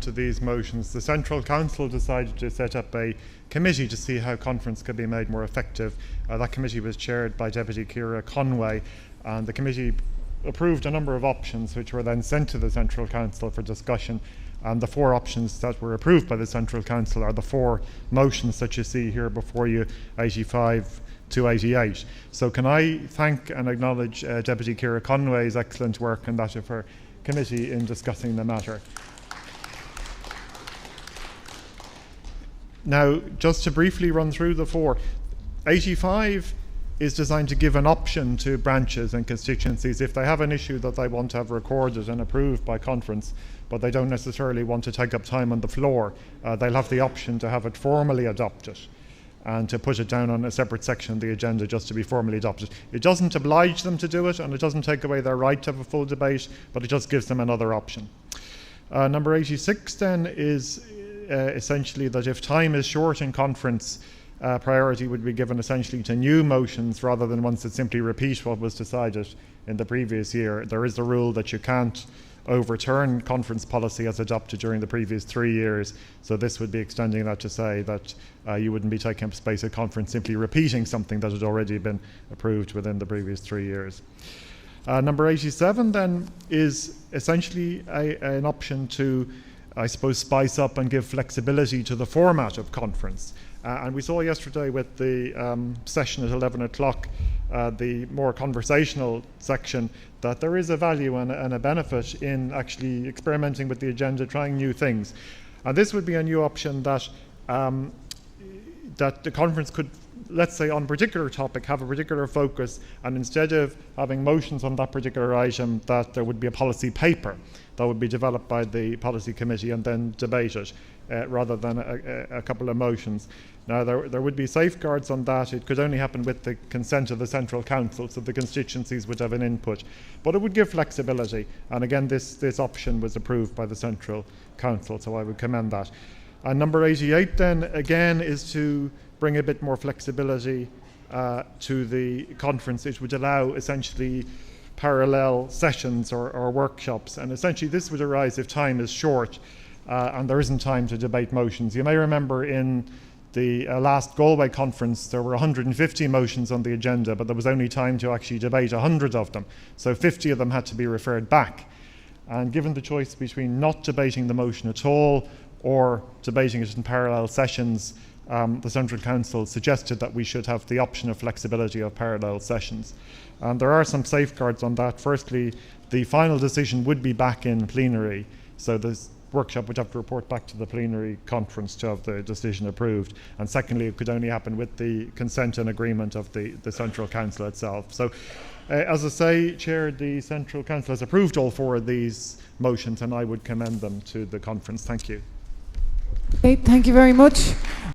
to these motions, the Central Council decided to set up a committee to see how conference could be made more effective. That committee was chaired by Deputy Ciara Conway, and the committee approved a number of options which were then sent to the Central Council for discussion. And the 4 options that were approved by the Central Council are the 4 motions that you see here before you, 85 to 88. So can I thank and acknowledge Deputy Ciara Conway's excellent work and that of her committee in discussing the matter. Now, just to briefly run through the 4, 85 is designed to give an option to branches and constituencies if they have an issue that they want to have recorded and approved by conference, but they don't necessarily want to take up time on the floor. They'll have the option to have it formally adopted and to put it down on a separate section of the agenda just to be formally adopted. It doesn't oblige them to do it, and it doesn't take away their right to have a full debate, but it just gives them another option. Number 86 then is essentially that if time is short in conference, priority would be given essentially to new motions rather than ones that simply repeat what was decided in the previous year. There is the rule that you can't overturn conference policy as adopted during the previous 3 years, so this would be extending that to say that you wouldn't be taking up space at conference simply repeating something that had already been approved within the previous 3 years. Number 87 then is essentially an option to, I suppose, spice up and give flexibility to the format of conference. And we saw yesterday with the session at 11 o'clock, the more conversational section, that there is a value and a benefit in actually experimenting with the agenda, trying new things. And this would be a new option that that the conference could, let's say on a particular topic, have a particular focus, and instead of having motions on that particular item, that there would be a policy paper that would be developed by the policy committee and then debated, rather than a couple of motions. Now there would be safeguards on that. It could only happen with the consent of the Central Council, so the constituencies would have an input. But it would give flexibility, and again this option was approved by the Central Council, so I would commend that. And number 88 then again is to bring a bit more flexibility to the conference. It would allow essentially parallel sessions or workshops, and essentially this would arise if time is short and there isn't time to debate motions. You may remember in the last Galway conference there were 150 motions on the agenda, but there was only time to actually debate 100 of them, so 50 of them had to be referred back. And given the choice between not debating the motion at all or debating it in parallel sessions, the Central Council suggested that we should have the option of flexibility of parallel sessions. And there are some safeguards on that. Firstly, the final decision would be back in plenary, so this workshop would have to report back to the plenary conference to have the decision approved. And secondly, it could only happen with the consent and agreement of the Central Council itself. So as I say, Chair, the Central Council has approved all 4 of these motions, and I would commend them to the conference. Thank you. Okay, thank you very much.